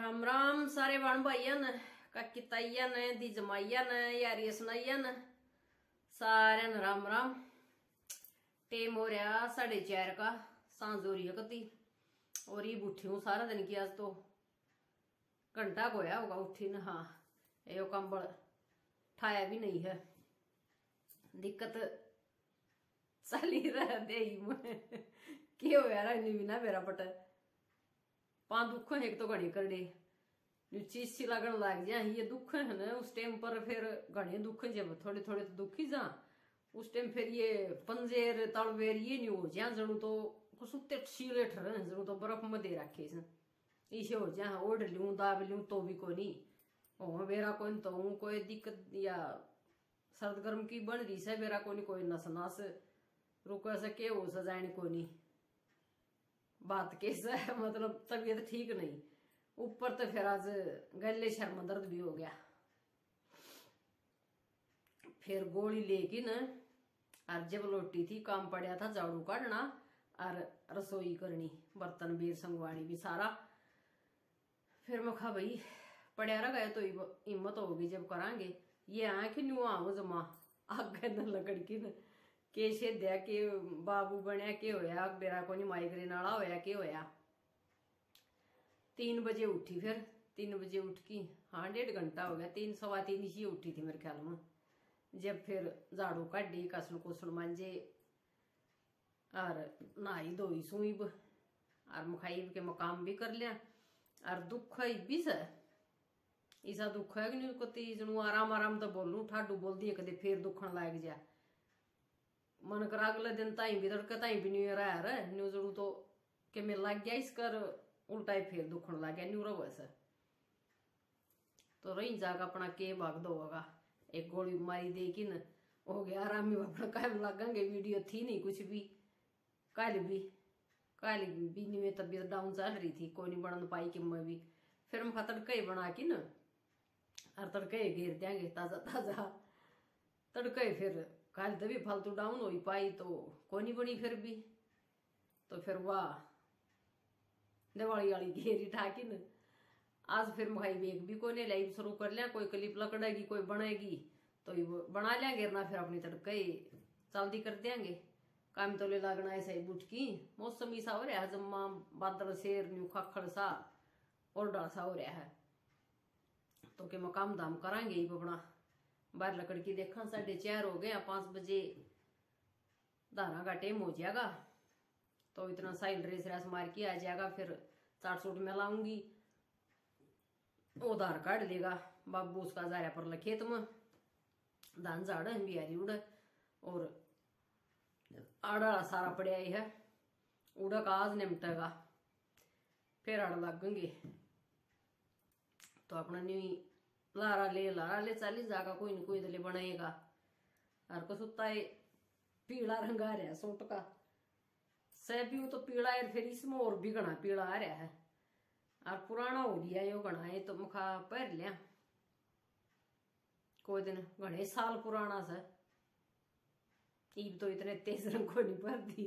राम राम सारे वाण भाइया ने काकी ताइया ने दी जमाइया ने यारिया सुनाइया ने सारे ने राम राम। टेम हो रहा 4:30 का, सांझ हो रही है कती और ये उठी हूँ सारा दिन की। आज तो घंटा को होया होगा उठी न। हाँ यो कंबल ठाया भी नहीं है, दिक्कत चली रहा दे के हो यार भी ना मेरा पट पा दुख है। एक तो घड़ी कर दे चीज सी लगन लग जा, ये दुख है ना उस टाइम पर। फिर घने दुख जब थोड़े थोड़े तो दुखी जा उस टाइम, फिर ये पंजेर तलवेर ये नहीं हो जा जड़ू तो कुछ उत्ते शीले ठर जड़ू तो बर्फ में दे रखे इसे हो जा। ओढ़ लूं दाब लूं तो भी कोई नहीं हो मेरा कोई तो हूँ कोई दिक्कत या सर्द गर्म की बन रही से मेरा कोई नस नस रुको ऐसा के हो सजाने को नहीं बात कैसा है, मतलब तबीयत ठीक नहीं। ऊपर तो फिर आज गले शर्म दर्द भी हो गया। फिर गोली लेके न और जब लौटी थी काम पड़ा था झाड़ू काटना और रसोई करनी, बर्तन बीर संगवानी भी सारा। फिर मैं कहा भाई पड़ा रह गए तो हिम्मत होगी जब करांगे। ये आंख न्यू आऊ जमा आगे न लकड़ की न के शेद्या के बाबू बनया के होया मेरा को माइग्रेन आला होया के होया। 3 बजे उठी, फिर 3 बजे उठ की। हाँ 1.5 घंटा हो गया, 3 सवा 3 ही उठी थी मेरे ख्याल में। जब फिर झाड़ू काटी कसल कुसल मांजे और नहाई धोई सुईब और मुखाई के मकाम भी कर लिया। और दुख भी से ऐसा दुख है कि नहीं को तीजनू आराम आराम तो बोलू ठाडू बोल दिए कदे फिर दुखन लाग जा। मन कर अगले दिन ताई भी तड़के ताई भी न्यू रहा है न्यू जड़ू तो के मैं लग गया इस कर उल्टा ही फिर दुखन लग गया न्यू रहो ऐसा। तो रही जागा अपना के भाग दो होगा, एक गोली मारी दे कि न हो गया आराम में अपना कायम लगेंगे। वीडियो थी नहीं कुछ भी, कल भी नहीं तबीयत डाउन चल रही थी, कोई नहीं बन पाई कि मैं भी। फिर मैं तड़के बना की न और तड़के घेर देंगे ताजा ताजा तड़के। फिर कल तो भी फालतू डाउन हो पाई तो कोई नहीं बनी फिर भी। तो फिर वाह दिवाली वाली घेरी ठाकी न। आज फिर भाई बेग भी कोई नहीं लाइव शुरू कर लिया, कोई क्लिप लकड़ेगी कोई बनेगी तो बना लेंगे ना फिर अपनी तड़के चलती कर देंगे। काम तो ले लगना ऐसा ही बुट की मौसम ऐसा हो रहा है, जम्मा बादल शेर न्यू खाखड़ सा और डर सा हो रहा है। तो के मकाम दाम करांगे अपना बाहर लकड़ की देखा 4:30 हो गए, 5 बजे धारा का टाइम हो जाएगा। तो इतना साइल रेस रेस मार के आ जाएगा। फिर 4 सूट में लाऊंगी, वो धार काट लेगा बाबू उसका जारा पर खेत में धान झाड़ बिहारी उड़ और आड़ा सारा पड़ा ही है उड़ा का आज निमटेगा फिर आड़ लगेंगे। तो अपना न्यू लारा ले चाली जागा कोई न कोई दले बनाएगा। और को सुता है पीला रंग आ रहा है सूट का सैबी तो पीला है, फिर इसमें और भी घना पीला आ रहा है और पुराना हो गया यो घना है। तो मुखा पहर लिया कोई दिन घने साल पुराना सा ईब तो इतने तेज रंग को नहीं पहर दी।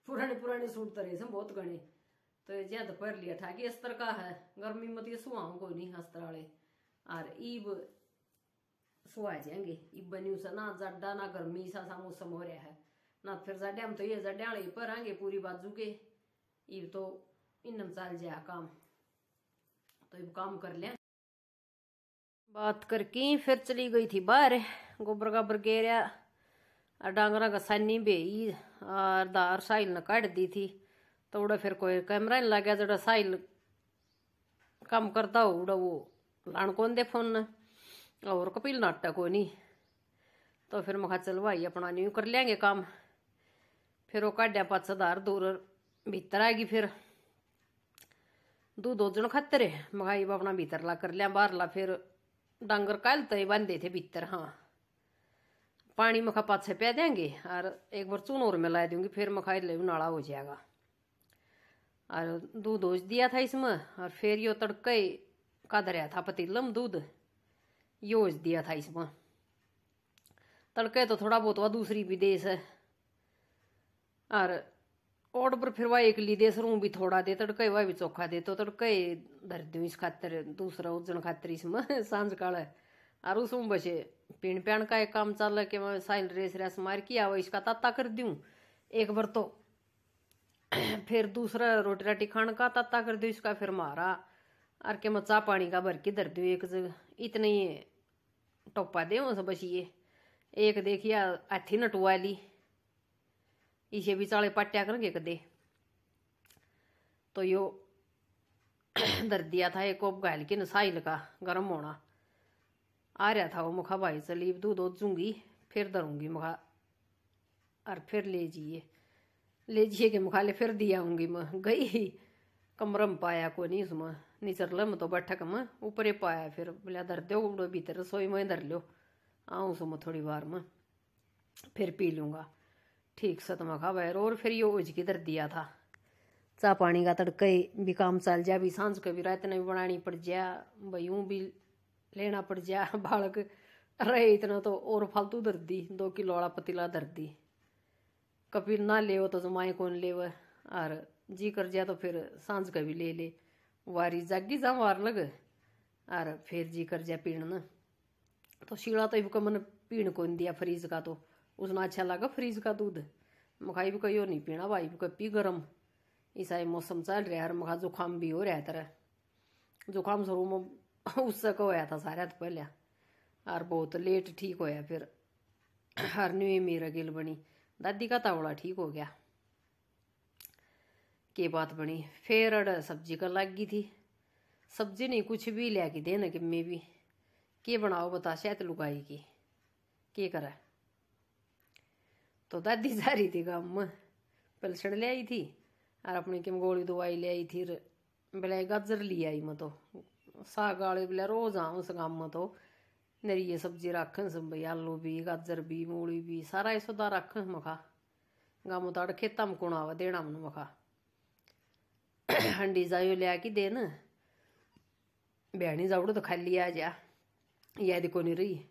पुराने सूट तरह से बहुत घने तो ज्यादा पहर लिया था कि अस्तर का है। गर्मी मत ये सुहाऊ कोई नहीं अस्तर वाले और ईब सुहा जाएंगे। ईब बनी सा ना जड्डा ना गर्मी सा मौसम हो रहा है ना। फिर जड्डे हम तो ये जड्डे वाले पर आएंगे पूरी बाजू के ईब तो इनम चल जाए काम। तो इब काम कर लिया बात करके फिर चली गई थी बाहर गोबर गाबर गेरिया और डांगरा का सानी बेई और दार साहिल ने काट दी थी। तो उड़ा फिर कोई कैमरा नहीं लग गया जड़ा साहिल काम करता हो उड़ा वो लान कौन दे फोन और कपिल नाटक को नहीं। तो फिर मैं चल भाई अपना न्यू कर लेंगे काम। फिर वो काटा पाचा दार दूर भीतर आएगी। फिर दूध ओजन खातर मगाई अपना भीतर ला कर लिया बाहर ला। फिर डांगर काल तो बांधे थे भीतर। हाँ पानी मखा पाछे पे देंगे और एक बार चून और मिला दूंगी फिर मखाई ले नाला हो जाएगा। और दूध ओज दिया था इसमें और फिर यो तड़के का धरिया था पतीलम दूध योज दिया था इसमें। तड़के तो थोड़ा बहुत दूसरी भी देश है और और पर फिर वह एक ली दे सरू भी थोड़ा दे तड़के वह भी चोखा दे तो तड़के धर दूँ इस खातर दूसरा उजन खातर इसमें सांझ काल और उसमें बचे पीण प्याण का एक काम चल के मैं साइल रेस रेस मार की आवा इसका ताता कर दूँ एक बार तो फिर दूसरा रोटी राटी खाने का ताता कर दूँ इसका फिर मारा और के मैं चाह पानी का भर के धर दूँ एक जगह इतने ही टोपा दे सब बस ये एक देखिए हाथी नटुआ ली इसे भी चाले पाट्या करेंगे कदे तो यो धर दिया था एक कोप घाल के साइल का गर्म होना आ रहा था वो मुखा भाई चली दूध दूंगी फिर धरूंगी मुखा और फिर ले जाइए के मुखा ले फिर दिया आऊंगी मैं गई कमर में पाया को नहीं उसमें निचरल में तो बैठक में ऊपर ही पाया फिर बोला धर दो उड़ो भीतर रसोई में धर लो आऊँ उसमें थोड़ी बार में फिर पी लूँगा ठीक से तो मखा बैर और फिर ये उज की धर दिया था चाह पानी का तड़के भी काम चल जा भी सांझ के भी रात ने भी बनानी पड़ जा भाई यूँ भी लेना पड़ जा बालक रहे इतना तो और फालतू धर दी 2 किलो वाला पतीला धर दी कभी ना ले तो जमाए कौन ले और जी कर जा तो फिर सांझ का भी ले वारी जागी जा मार लग और फिर जी कर जा पीण न तो शीला तो इबका मन पीण कौन दिया फ्रीज का तो उसने अच्छा लगा फ्रीज का दूध मखाई भी कहो नहीं पीना भाई भी पी गरम ऐसा मौसम चल रहा है मखा जुकाम भी हो रहा है तरह जुकाम शुरू में उससे को होया था सारा तो पहले और बहुत लेट ठीक होया फिर हर न्यू मेरा गिल बनी दादी का तावड़ा ठीक हो गया के बात बनी फिर अड़ सब्जी का लग गई थी सब्जी नहीं कुछ भी ले के देना कि मैं भी के बनाओ बता शायद लुगाई की के करा तो दादी जा रही थी गाँव में पलसड़ ले आई थी और अपनी किम गोली दवाई ले आई थी बोला गाजर ले आई मैं तो साग आले बोला रोज आऊँ उस गाँव में तो नरी ये सब्जी रखन सब भाई आलू भी गाजर भी मूली भी सारा ये सौदा रखन मखा गाँव में तो अड़ खेता में कौन आवा देना मन मखा हंडी जायो ले आके देन बहनी जावड़ो तो खाली आ जा याद को नहीं रही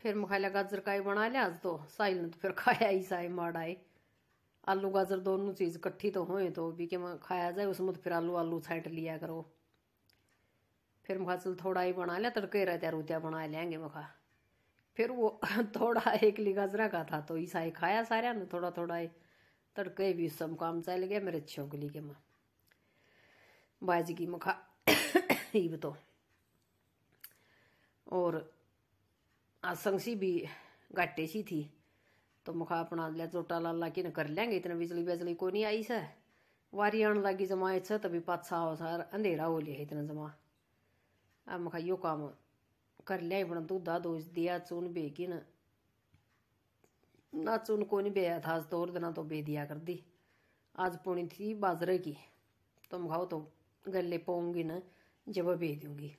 फिर मखाला गाजर का ही बना लिया आज तो साहिल ने तो फिर खाया ही साई माड़ाए आलू गाजर दोनों चीज इकट्ठी तो होए तो भी के मैं खाया जाए उसमें तो फिर आलू छांट लिया करो फिर मखा चल थोड़ा ही बना लिया तड़के रहत्या रोतिया बना लेंगे मखा फिर वो थोड़ा एक ली गाजरा का था तो ईसा ही खाया सारा ने थोड़ा थोड़ा ही तड़के भी सब काम चल गया मेरे छोकली के माँ बाजगी मखा ही तो और आसंसी भी घाटे सी थी तो मुखा अपना लिया चोटा लाला कि न कर लेंगे इतना बिजली बिजली को नहीं आई से वारी आने लगी जमाए छ तभी पाछा हो सार अंधेरा हो लिया इतना जमा अब मुखा यो काम कर लिया अपना दूधा दोज दिया चून बेगी ना चून को नहीं बेया था आज तो और दिना तो बे दिया कर दी आज पुणी थी बाजरे की तो मुखाओ तो गले पाऊंगी न जब बे दूंगी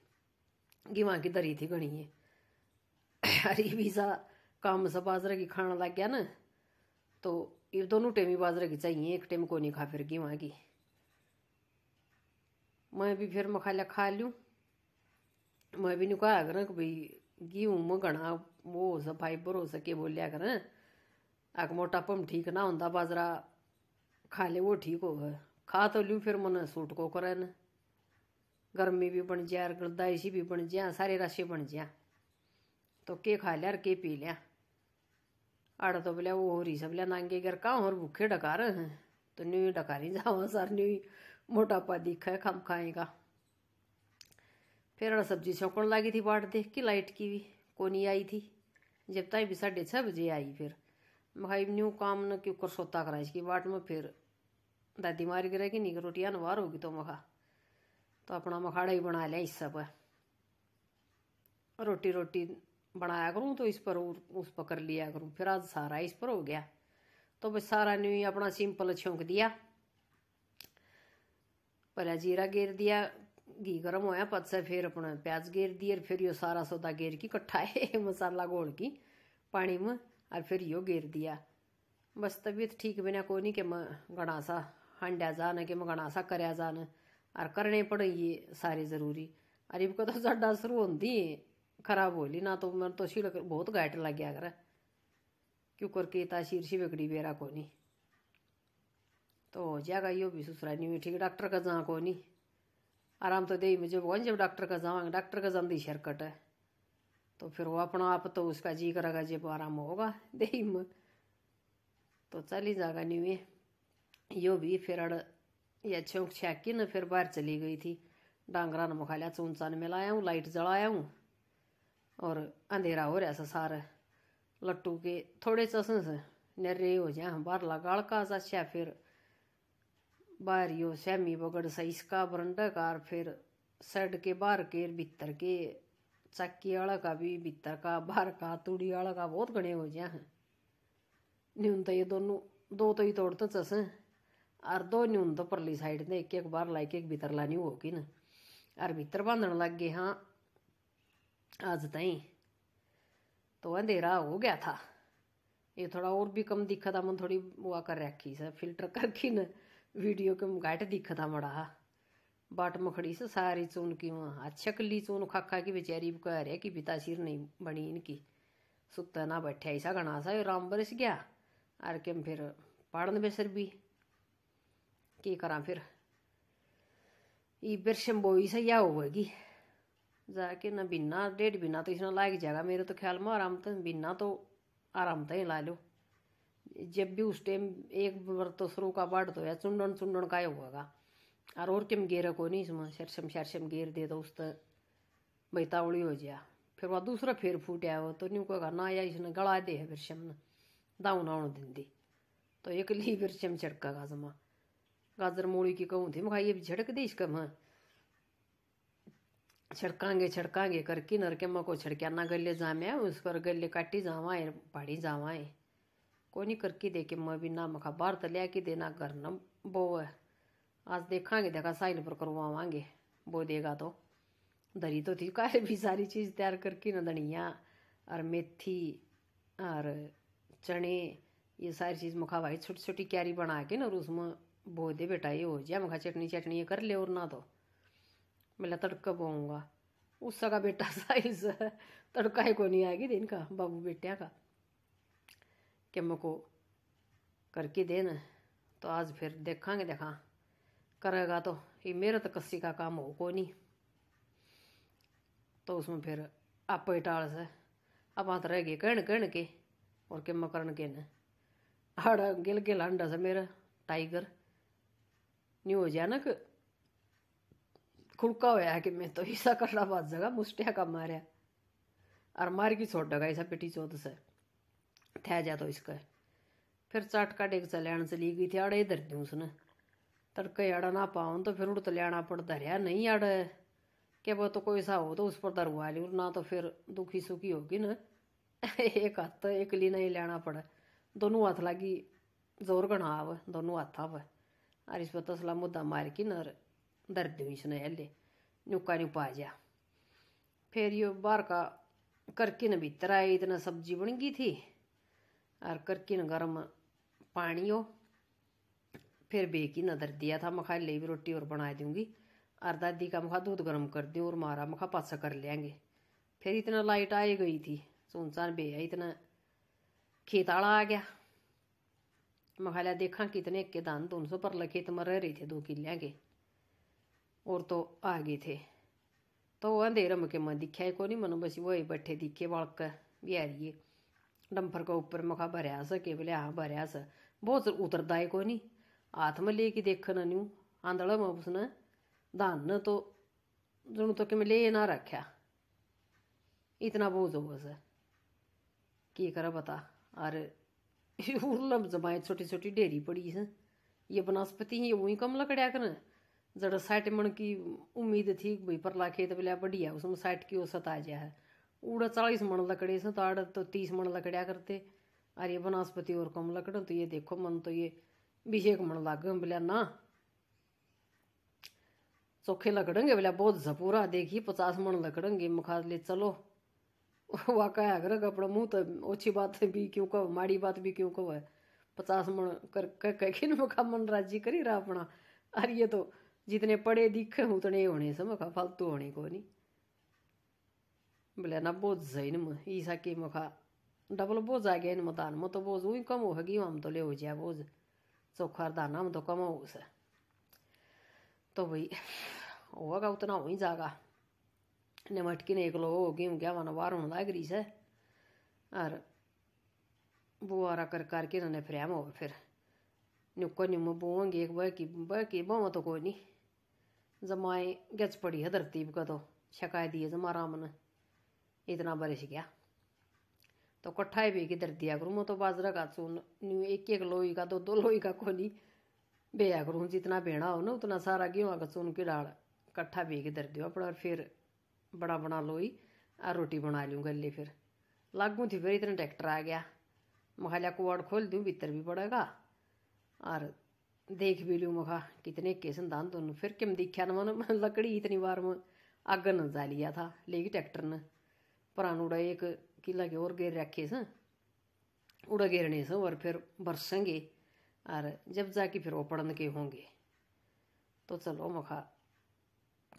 गिवा की दरी थी घनी है अरे भी सा काम सा बाजरा की खाना लग गया ना तो ये दोनों टेमी बाजरा की चाहिए एक टेम को नहीं खा फिर वहाँ की मैं भी फिर मखाला खा लूँ मैं भी नहीं कहा कर भाई गेहूँ में घना वो सा फाइबर हो सके बोलिया कर आग मोटापम ठीक ना होता बाजरा खा ले वो ठीक होगा खा तो लूँ फिर मन सूट को करे न गर्मी भी बन जा गलदाइशी भी बन जा सारे राशि बन जा तो के खा लिया और के पी लिया आड़ा तो बोलिया वो हो रही सब बोलिया नांगे घर का और भूखे डका रहे हैं तो न्यू डका नहीं जाओ सर न्यू मोटापा दिखा है खम खाएगा फिर सब्जी छौकण लगी थी बाट देख के लाइट की भी को नहीं आई थी जब तक भी 6:30 बजे आई फिर भाई न्यू काम न क्यों कर सोता करा इसकी बाट में फिर दादी मारी गिरेगी नहीं रोटियां नवार होगी तो मखा तो अपना मखाड़ा ही बना लिया इस सब रोटी रोटी बनाया करूँ तो इस पर उस पर कर लिया करूँ फिर आज सारा इस पर हो गया तो बस सारा न्यू अपना सिंपल छौंक दिया पहले जीरा गेर दिया घी गर्म होया पद से फिर अपना प्याज गेर दिए फिर यो सारा सौदा गेर की कट्ठा है मसाला घोल की पानी में और फिर यो गेर दिया बस तबीयत ठीक बिना को नहीं कि मैं घना सा हंडा जान कि मैं घना सा करया जान और करने पड़े ये सारे जरूरी अरे इनको तो जड्डा शुरू होती खराब होली ना तो मैं तो शील बहुत घाट लग गया कर क्यों करके शीर सी बिगड़ी बेरा को नहीं तो हो जाएगा यो भी ससुरा नहीं ठीक डॉक्टर का जहाँ को नहीं आराम तो दे मुझे भगवान जब डॉक्टर का जावांगे डॉक्टर का जल्दी शरकट है तो फिर वो अपना आप तो उसका जी करेगा जब आराम होगा दे में तो चली जाएगा नहीं यो भी फिर अड़ ये छौक छाक की न फिर बाहर चली गई थी डांगरा ने मुखा लिया चून चान में लाया हूँ लाइट जलाया हूँ और अंधेरा हो रहा सा सारा लट्टू के थोड़े चसन से नरे हो जाए बाहर लगाड़ का अच्छा फिर बाहर यो सैमी बगड़ सा इसका बरंडा कार फिर सड़ के बाहर के भीतर के चक्की वाला का भी भीतर का बाहर का तूड़ी वाला का बहुत घने हो जाए न्यून तो ये दोनों दो तो ही तोड़ते चस और दो न्यून तो परली साइड ने एक एक बार लाइक एक भीतर लानी होगी न और भीतर बांधने लग गए हाँ आज तई तो अंधेरा हो गया था ये थोड़ा और भी कम दिखा था मन थोड़ी वो कर रखी से फिल्टर करके न वीडियो के घाट दिखा था मड़ा बाट मखड़ी से सारी चून की वहाँ अच्छा कली चून खा खा की बेचारी कह रहे कि पितासीर नहीं बनी इनकी सुता ना बैठे ऐसा घना सा राम बरस गया और के फिर पढ़न बेसर भी की करा फिर ये बिरशम बोई से या होगी जाके न बिना 1.5 बिना तो इसने लाग जाएगा मेरे तो ख्याल में आराम तो बिना तो आराम तो ही ला लो जब भी उस टाइम एक बार तो शुरू का बाढ़ तो या चुंडन चुंडन का होगा और किम गेर को नहीं इसमें शरशम गेर दे तो उस बैतावड़ी हो जाए फिर वह दूसरा फेर फूटा हो तो न्यू कहा ना या इसने गला दे है बिरशम ने दाऊ नाउन दिन दी तो एक ली बिरशम छिड़का गाजमा गाजर मूड़ी की कहूँ थी मैं ये भी झड़क दी इसका मैं छिड़कांगे करके नर के मको छिड़किया ना गले जामे उस पर गले काटी जावाए पहाड़ी जावाए को नहीं करके दे के मैं भी ना मखा बाहर तो लिया कि देना घर न बो है आज देखा साइन पर करवावांगे वो देगा तो दरी तो थी काहे भी सारी चीज़ तैयार करके न धनिया और मेथी और चने ये सारी चीज़ मखा भाई छोटी छोटी क्यारी बना के ना और उसमें बो दे बेटा ये हो जाए मखा चटनी ये कर ले और ना तो मैं तड़का बोऊंगा उसका का बेटा साइज तड़का है को नहीं आएगी दिन का बाबू बेटिया का कि मको करके दे न तो आज फिर देखा करेगा तो ये मेरा तो कस्सी का काम हो को नहीं तो उसमें फिर आप टाल से अब हाथ रह गए कण के और के मकरण के न हाड़ा गिल अंडा से मेरा टाइगर नहीं हो जाए ना कि खुड़का होया कि मैं तो ऐसा करना बात जगह मुस्टिया का मारा और मार की छोड़ डगा ऐसा पेटी चौथ से थे जा तो इसका फिर चाट काटे के चलियाण से ली गई थी आड़े इधर दी उसने तड़के आड़ा ना पाऊँ तो फिर उड़ तो लियाना पड़ता रहा नहीं आड़े क्या वो तो कोई सा हो तो उस पर दरवा ली ना तो फिर दुखी सुखी होगी न एक हाथ एक ली नहीं लेना पड़े दोनों हाथ लगी जोर गणा आव दोनों हाथ आव और इस पर तसला मुद्दा मार की न दर्द हुई इसने हले नुका नुपा जा फिर यो बाहर का करके न भीतर आई इतना सब्जी बन गई थी और करके न गर्म पानी हो फिर बेकी न दर दिया था मखा ले भी रोटी और बना दूंगी और दादी का मखा दूध गर्म कर दूँ और मारा मखा पासा कर लेंगे फिर इतना लाइट आई गई थी सुनसान बे इतना खेत आड़ा आ गया मखा लिया देखा कितने के दान 200 पर खेत में रह रहे थे 2 किलिया के और तो आ गए थे तो अंधेरा में के मैं दिखा को नहीं मनो बस वही बैठे दिखे बालक बिहारिए डंफर का ऊपर मखा भरया सा के बोले हाँ भरया सा बहुत उतरदा है को नहीं हाथ में लेके देखना न्यू आंधड़ा में उसने धान न तो जुनू तो कि मैं ले ना रखा इतना बोझ होगा सर की करा बता और उर्लम जमाए छोटी छोटी डेरी पड़ी है ये बनस्पति ही वही कम लकड़िया कर जड़ 60 मन की उम्मीद थी भाई परला खेत बोलिया बढ़िया उसमें 60 की औसत आ जाए उड़ा 40 मन लकड़े से तो आड़ तो 30 मन लकड़िया करते और ये बनस्पति और कम लकड़ तो ये देखो मन तो ये 20 मन लाग बोलिया ना चोखे लकड़ेंगे बोलिया बहुत झपूरा देखिए 50 मन लकड़ेंगे मुखा ले चलो वाका अगर अपना मुँह तो ओछी बात भी क्यों कहो माड़ी बात भी क्यों कहो है 50 मन कर किन मुखा मन राजी करी रहा अपना और ये तो जितने पढ़े दिखे उतने होने से मखा फालतू होने को नहीं बोले ना बोझ सही न ईसा की मखा डबल बोझ आ गया इन मतान में तो बोझ वही कम होगी हम तो ले हो जाए बोझ चोखा दाना में तो कम हो से तो भाई होगा उतना हो ही जाएगा। ने मटकी ने 1 किलो होगी क्या वहाँ बाहर होने लाग रही से और बुआरा कर करके इन्होंने फ्रेम हो फिर नुक्को निम्मो बोएंगे एक बह की बोवा तो कोई नहीं जमाए गच पड़ी है धरती का तो छकाए दिए जमा राम ने इतना बरस गया तो कट्ठा भी की दर दिया करूँ मैं तो बाजरा का चून 1 लोई का 2 लोई का कोनी बेया करूँ जितना बेना हो ना उतना सारा गेहूँ का चून की डाल कट्ठा भी की दर दियो अपना फिर बड़ा बना लोई और रोटी बना लूँ गले फिर लागू थी फिर इतना ट्रैक्टर आ गया मखालिया कुआड़ खोल दूँ भीतर भी पड़ेगा और देख भी लूँ मखा कितने केसन दान दोनों फिर किम दिखा न मन लकड़ी इतनी बार में आग न जा लिया था लेगी ट्रैक्टर ने पुरान उड़ा 1 किला के और घेर रखे से उड़ा घेरने से और फिर बरसेंगे और जब जाके फिर वो पड़न के होंगे तो चलो मखा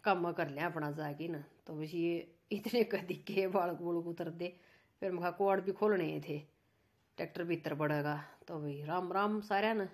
काम कर लिया अपना जाके न तो बस ये इतने कदी के बालक बुलक उतर दे फिर मखा कुआड़ भी खोलने थे ट्रैक्टर भीतर पड़ेगा तो भाई राम राम सारे न।